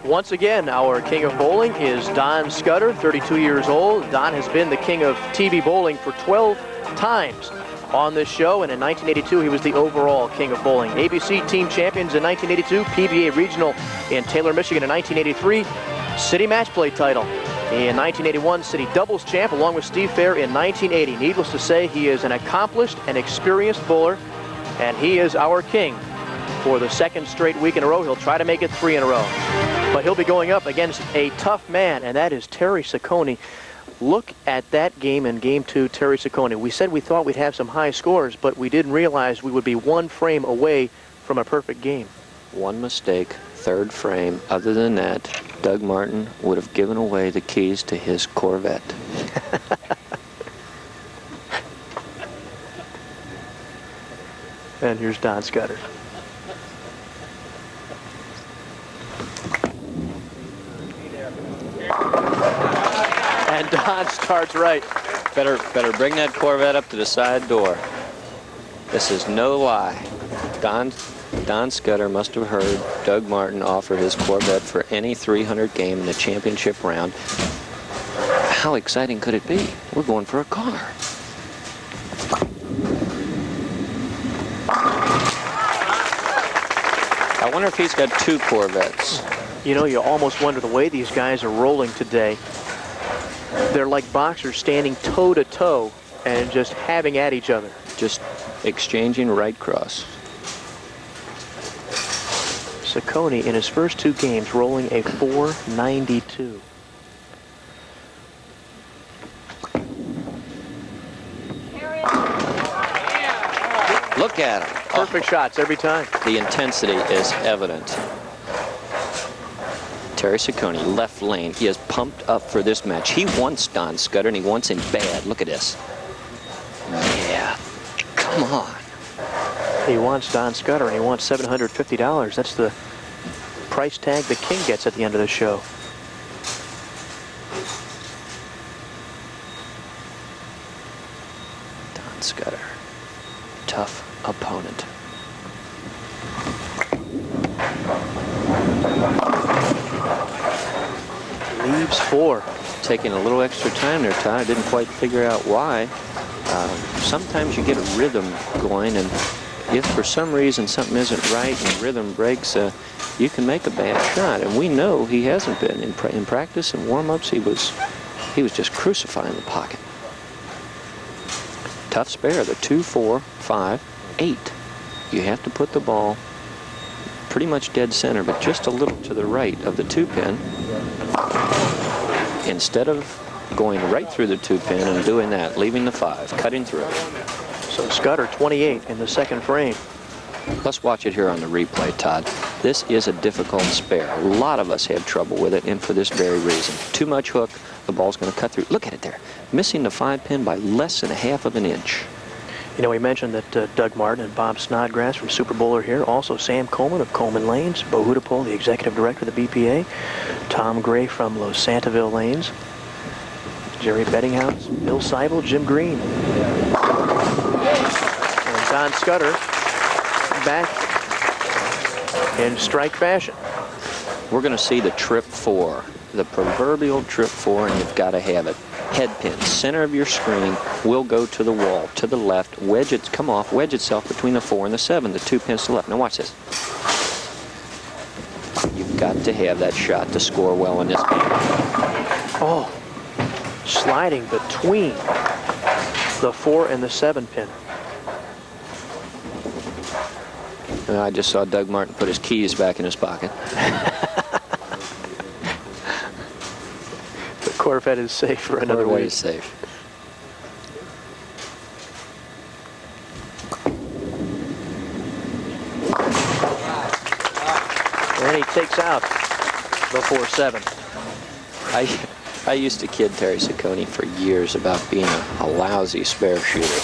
Once again, our king of bowling is Don Scudder, 32 years old. Don has been the king of TV bowling for 12 times on this show, and in 1982 he was the overall king of bowling. ABC team champions in 1982, PBA regional in Taylor, Michigan in 1983, city match play title in 1981, city doubles champ along with Steve Fair in 1980. Needless to say, he is an accomplished and experienced bowler, and he is our king for the second straight week in a row. He'll try to make it 3 in a row. But he'll be going up against a tough man, and that is Terry Saccone. Look at that game in Game 2, Terry Saccone. We said we thought we'd have some high scores, but we didn't realize we would be 1 frame away from a perfect game. One mistake, 3rd frame. Other than that, Doug Martin would have given away the keys to his Corvette. And here's Don Scudder. And Don starts right. Better bring that Corvette up to the side door. This is no lie. Don Scudder must have heard Doug Martin offer his Corvette for any 300 game in the championship round. How exciting could it be? We're going for a car. I wonder if he's got 2 Corvettes. You know, you almost wonder the way these guys are rolling today. They're like boxers standing toe-to-toe and just having at each other. Just exchanging right cross. Saccone in his first 2 games rolling a .492. Look at him. Perfect shots every time. The intensity is evident. Terry Saccone, left lane. He is pumped up for this match. He wants Don Scudder, and he wants him bad. Look at this. Yeah, come on. He wants Don Scudder, and he wants $750. That's the price tag the king gets at the end of the show. Don Scudder, tough opponent. Leaves 4. Taking a little extra time there, Todd. I didn't quite figure out why. Sometimes you get a rhythm going, and if for some reason something isn't right and rhythm breaks, you can make a bad shot. And we know he hasn't been. In practice and warm-ups, he was just crucifying the pocket. Tough spare, the 2, 4, 5, 8. You have to put the ball pretty much dead center, but just a little to the right of the 2-pin. Instead of going right through the 2-pin and doing that, leaving the 5, cutting through. So Scudder 28 in the 2nd frame. Let's watch it here on the replay, Todd. This is a difficult spare. A lot of us have trouble with it, and for this very reason. Too much hook, the ball's going to cut through. Look at it there. Missing the 5-pin by less than 1/2 of an inch. You know, we mentioned that Doug Martin and Bob Snodgrass from SuperBowl are here. Also Sam Coleman of Coleman Lanes, Bo Hudapole, the executive director of the BPA, Tom Gray from Los Santaville Lanes, Jerry Bettinghouse, Bill Seibel, Jim Green, and Don Scudder back in strike fashion. We're going to see the trip 4, the proverbial trip 4, and you've got to have it. Head pin, center of your screen, will go to the wall, to the left, wedge it, come off, wedge itself between the 4 and the 7, the 2 pins to the left. Now watch this. You've got to have that shot to score well in this game. Oh, sliding between the 4 and the 7 pin. I just saw Doug Martin put his keys back in his pocket. Corvette is safe for another week. Is safe. And he takes out the 4-7. I used to kid Terry Saccone for years about being a lousy spare shooter.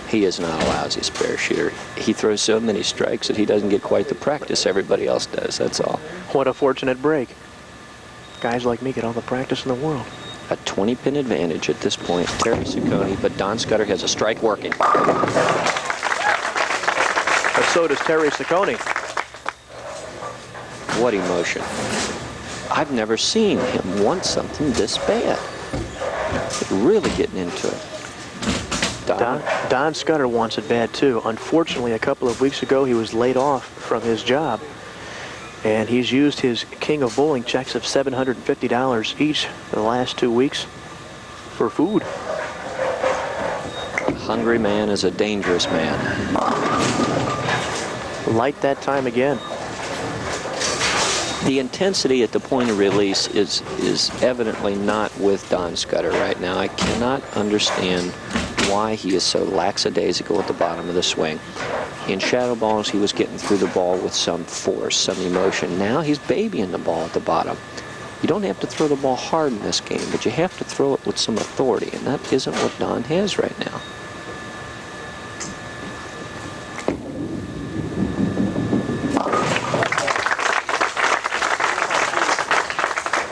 He is not a lousy spare shooter. He throws so many strikes that he doesn't get quite the practice everybody else does, that's all. What a fortunate break. Guys like me get all the practice in the world. A 20-pin advantage at this point. Terry Saccone, but Don Scudder has a strike working. But so does Terry Saccone. What emotion. I've never seen him want something this bad. Really getting into it. Don Scudder wants it bad too. Unfortunately, a couple of weeks ago, he was laid off from his job, and he's used his King of Bowling checks of $750 each for the last 2 weeks for food. A hungry man is a dangerous man. Light that time again. The intensity at the point of release is evidently not with Don Scudder right now. I cannot understand why he is so lackadaisical at the bottom of the swing. In shadow balls, he was getting through the ball with some force, some emotion. Now he's babying the ball at the bottom. You don't have to throw the ball hard in this game, but you have to throw it with some authority, and that isn't what Don has right now.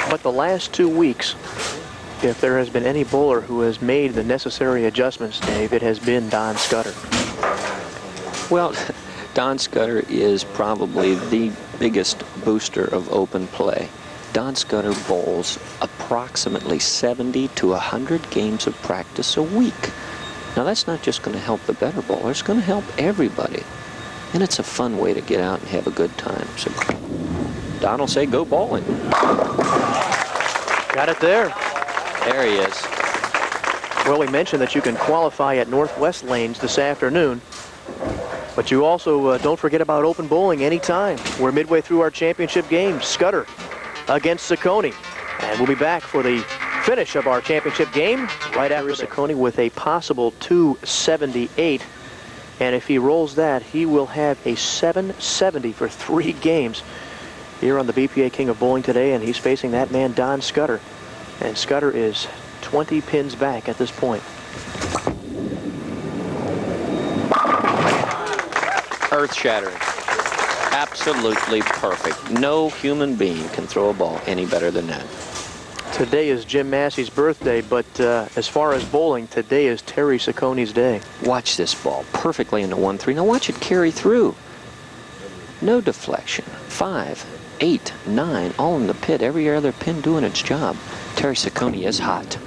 But the last 2 weeks, if there has been any bowler who has made the necessary adjustments, Dave, it has been Don Scudder. Well, Don Scudder is probably the biggest booster of open play. Don Scudder bowls approximately 70 to 100 games of practice a week. Now, that's not just going to help the better bowler. It's going to help everybody. And it's a fun way to get out and have a good time. So Don will say, go bowling. Got it there. There he is. Well, we mentioned that you can qualify at Northwest Lanes this afternoon, but you also don't forget about open bowling anytime. We're midway through our championship game, Scudder against Saccone, and we'll be back for the finish of our championship game right after Saccone with a possible 278, and if he rolls that, he will have a 770 for 3 games here on the BPA King of Bowling today, and he's facing that man Don Scudder. And Scudder is 20 pins back at this point. Earth-shattering. Absolutely perfect. No human being can throw a ball any better than that. Today is Jim Massey's birthday, but as far as bowling, today is Terry Saccone's day. Watch this ball perfectly into 1-3. Now watch it carry through. No deflection. 5, 8, 9, all in the pit. Every other pin doing its job. Terry Saccone is hot.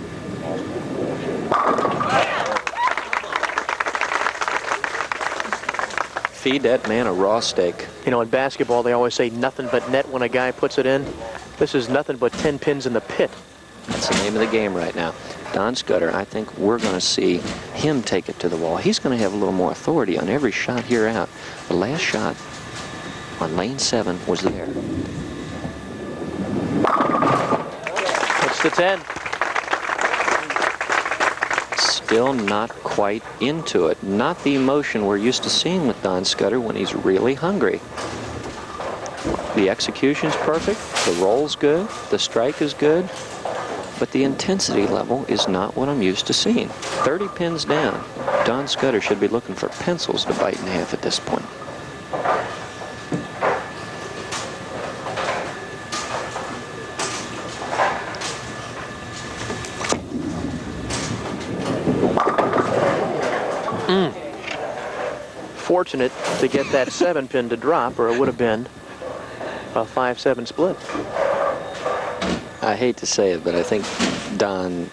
Feed that man a raw steak. You know, in basketball, they always say nothing but net when a guy puts it in. This is nothing but 10 pins in the pit. That's the name of the game right now. Don Scudder, I think we're going to see him take it to the wall. He's going to have a little more authority on every shot here out. The last shot on lane 7 was there. It's the 10. Still not quite into it. Not the emotion we're used to seeing with Don Scudder when he's really hungry. The execution's perfect, the roll's good, the strike is good, but the intensity level is not what I'm used to seeing. 30 pins down. Don Scudder should be looking for pencils to bite in half at this point. Fortunate to get that 7 pin to drop, or it would have been a 5-7 split. I hate to say it, but I think Don,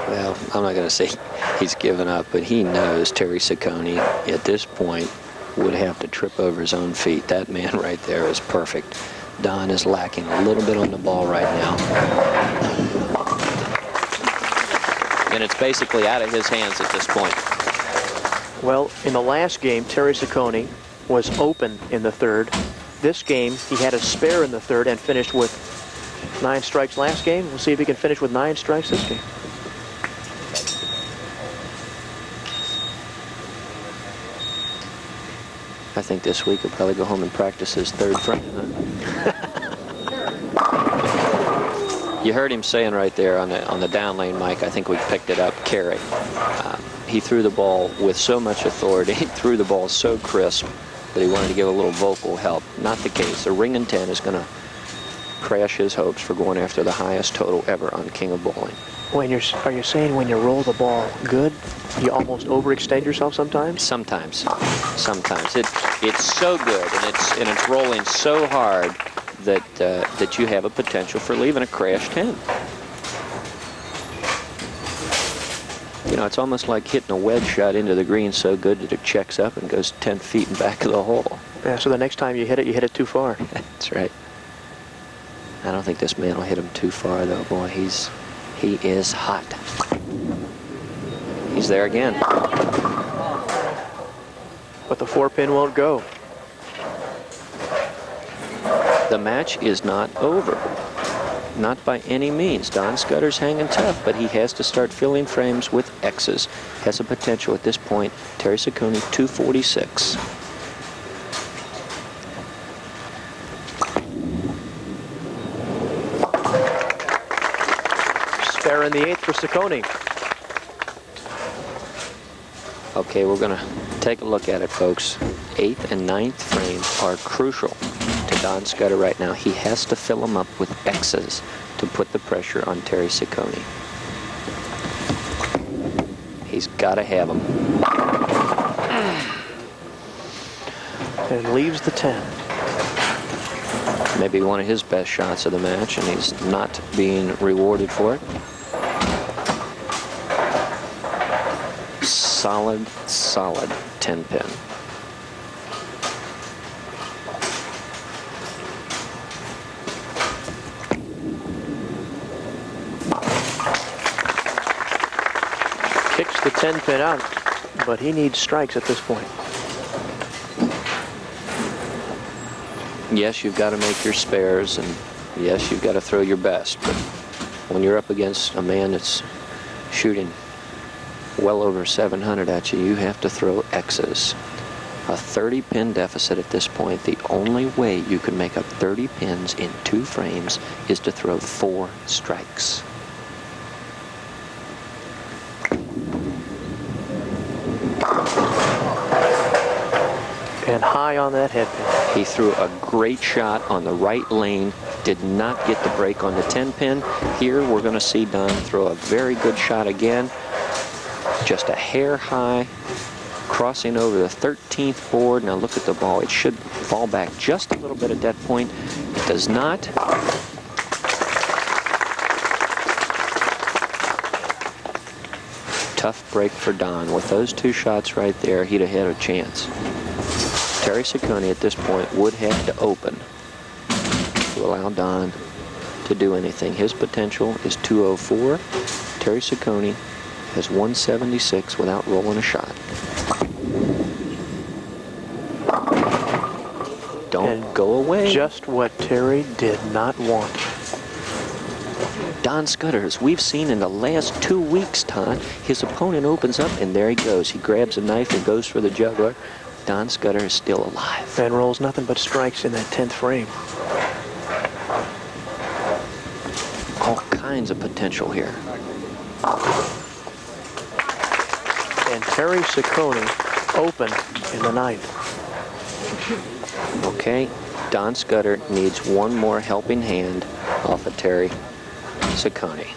well, I'm not going to say he's given up, but he knows Terry Saccone at this point would have to trip over his own feet. That man right there is perfect. Don is lacking a little bit on the ball right now. And it's basically out of his hands at this point. Well, in the last game, Terry Saccone was open in the 3rd. This game, he had a spare in the 3rd and finished with 9 strikes last game. We'll see if he can finish with 9 strikes this game. I think this week he'll probably go home and practice his 3rd frame. Huh? You heard him saying right there on the down lane mic, I think we picked it up, carry. He threw the ball with so much authority, he threw the ball so crisp that he wanted to give a little vocal help. Not the case. The ring and 10 is going to crash his hopes for going after the highest total ever on King of Bowling. Are you saying when you roll the ball good, you almost overextend yourself sometimes? Sometimes. Sometimes. It's so good, and it's rolling so hard that you have a potential for leaving a crash 10. You know, it's almost like hitting a wedge shot into the green so good that it checks up and goes 10 feet in back of the hole. Yeah, so the next time you hit it too far. That's right. I don't think this man will hit him too far, though. Boy, he is hot. He's there again. But the 4-pin won't go. The match is not over. Not by any means. Don Scudder's hanging tough, but he has to start filling frames with X's. Has a potential at this point. Terry Saccone, 246. Spare in the 8th for Saccone. Okay, we're going to take a look at it, folks. 8th and 9th frames are crucial to Don Scudder right now. He has to fill them up with X's to put the pressure on Terry Saccone. He's got to have them. And leaves the 10. Maybe one of his best shots of the match, and he's not being rewarded for it. Solid 10-pin. Kicks the 10-pin out, but he needs strikes at this point. Yes, you've got to make your spares, and yes, you've got to throw your best, but when you're up against a man that's shooting well over 700 at you, you have to throw X's. A 30-pin deficit at this point. The only way you can make up 30 pins in 2 frames is to throw 4 strikes. And high on that headpin. He threw a great shot on the right lane, did not get the break on the 10-pin. Here we're going to see Don throw a very good shot again. Just a hair high, crossing over the 13th board. Now look at the ball. It should fall back just a little bit at that point. It does not. Tough break for Don. With those 2 shots right there, he'd have had a chance. Terry Saccone at this point would have to open to allow Don to do anything. His potential is 204. Terry Saccone has 176 without rolling a shot. Don't go away. Just what Terry did not want. Don Scudder, as we've seen in the last 2 weeks, Todd, his opponent opens up and there he goes. He grabs a knife and goes for the jugular. Don Scudder is still alive. And rolls nothing but strikes in that 10th frame. All kinds of potential here. And Terry Saccone open in the 9th. Okay, Don Scudder needs one more helping hand off of Terry Saccone.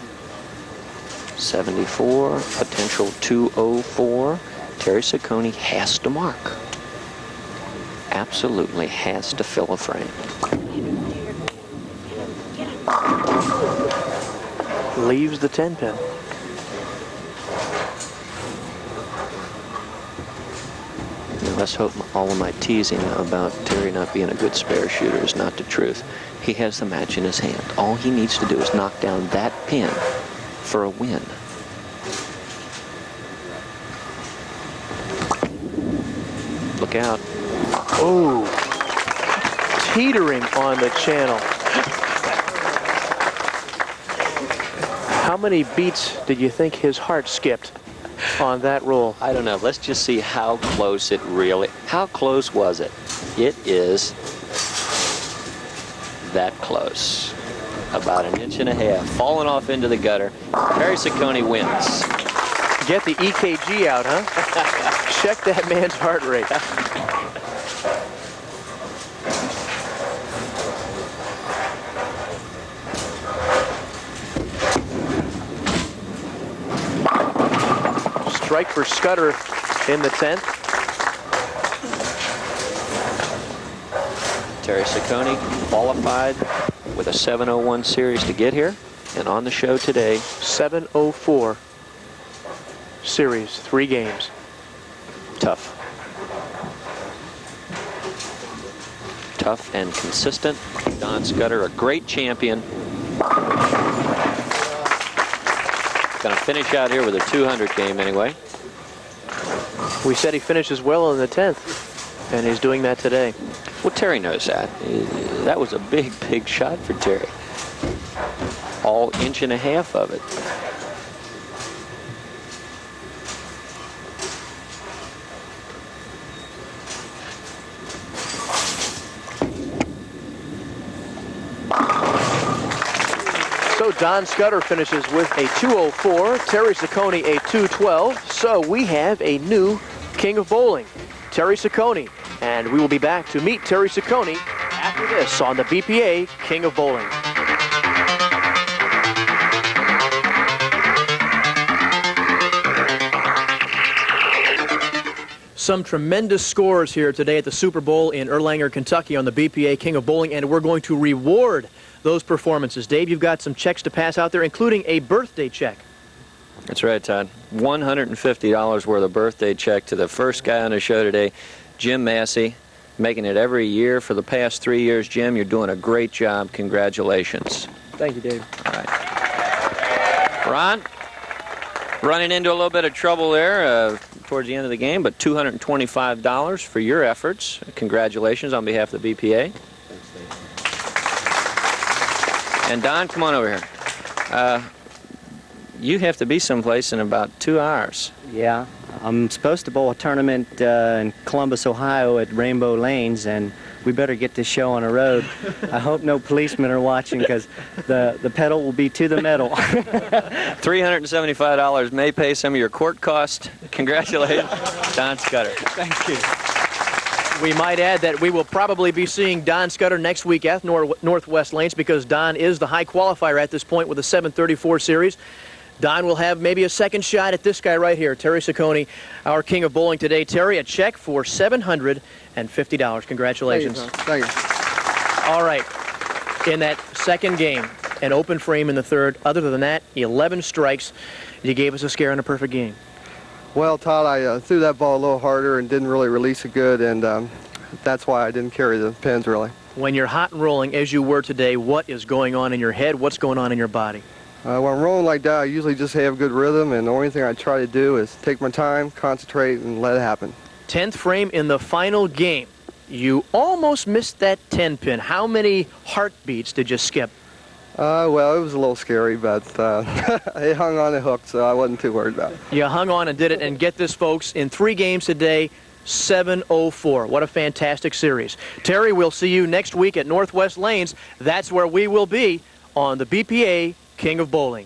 74, potential 204. Terry Saccone has to mark. Absolutely has to fill a frame. Leaves the 10-pin. Now let's hope all of my teasing about Terry not being a good spare shooter is not the truth. He has the match in his hand. All he needs to do is knock down that pin for a win. Look out. Oh, teetering on the channel. How many beats did you think his heart skipped on that roll? I don't know. Let's just see how close it really... How close was it? It is that close. About 1.5 inches. Falling off into the gutter. Terry Saccone wins. Get the EKG out, huh? Check that man's heart rate. Strike for Scudder in the 10th. Terry Saccone qualified with a 7:01 series to get here, and on the show today, 7:04 series, 3 games. Tough. Tough and consistent. Don Scudder, a great champion. Going to finish out here with a 200 game anyway. We said he finishes well in the 10th, and he's doing that today. Well, Terry knows that. That was a big, big shot for Terry. All 1.5 inches of it. So Don Scudder finishes with a 2:04, Terry Saccone a 2:12. So we have a new king of bowling, Terry Saccone. And we will be back to meet Terry Saccone after this on the BPA King of Bowling. Some tremendous scores here today at the Super Bowl in Erlanger, Kentucky on the BPA King of Bowling, and we're going to reward those performances. Dave, you've got some checks to pass out there, including a birthday check. That's right, Todd. $150 worth of birthday check to the first guy on the show today, Jim Massey, making it every year for the past 3 years. Jim, you're doing a great job. Congratulations. Thank you, Dave. All right. Ron, running into a little bit of trouble there towards the end of the game, but $225 for your efforts. Congratulations on behalf of the BPA. And Don, come on over here. You have to be someplace in about 2 hours. Yeah, I'm supposed to bowl a tournament in Columbus, Ohio at Rainbow Lanes, and we better get this show on the road. I hope no policemen are watching, because the pedal will be to the metal. $375 may pay some of your court costs. Congratulations, Don Scudder. Thank you. We might add that we will probably be seeing Don Scudder next week at Northwest Lanes, because Don is the high qualifier at this point with a 734 series. Don will have maybe a second shot at this guy right here, Terry Saccone, our king of bowling today. Terry, a check for $750. Congratulations. Thank you. All right. In that second game, an open frame in the third. Other than that, 11 strikes. You gave us a scare in a perfect game. Well, Todd, I threw that ball a little harder and didn't really release it good, and that's why I didn't carry the pins, really. When you're hot and rolling, as you were today, what is going on in your head? What's going on in your body? When I'm rolling like that, I usually just have good rhythm, and the only thing I try to do is take my time, concentrate, and let it happen. 10th frame in the final game. You almost missed that 10 pin. How many heartbeats did you skip? Well, it was a little scary, but it hung on the hook, so I wasn't too worried about it. You hung on and did it, and get this, folks, in 3 games today, 7:04. What a fantastic series. Terry, we'll see you next week at Northwest Lanes. That's where we will be on the BPA King of Bowling.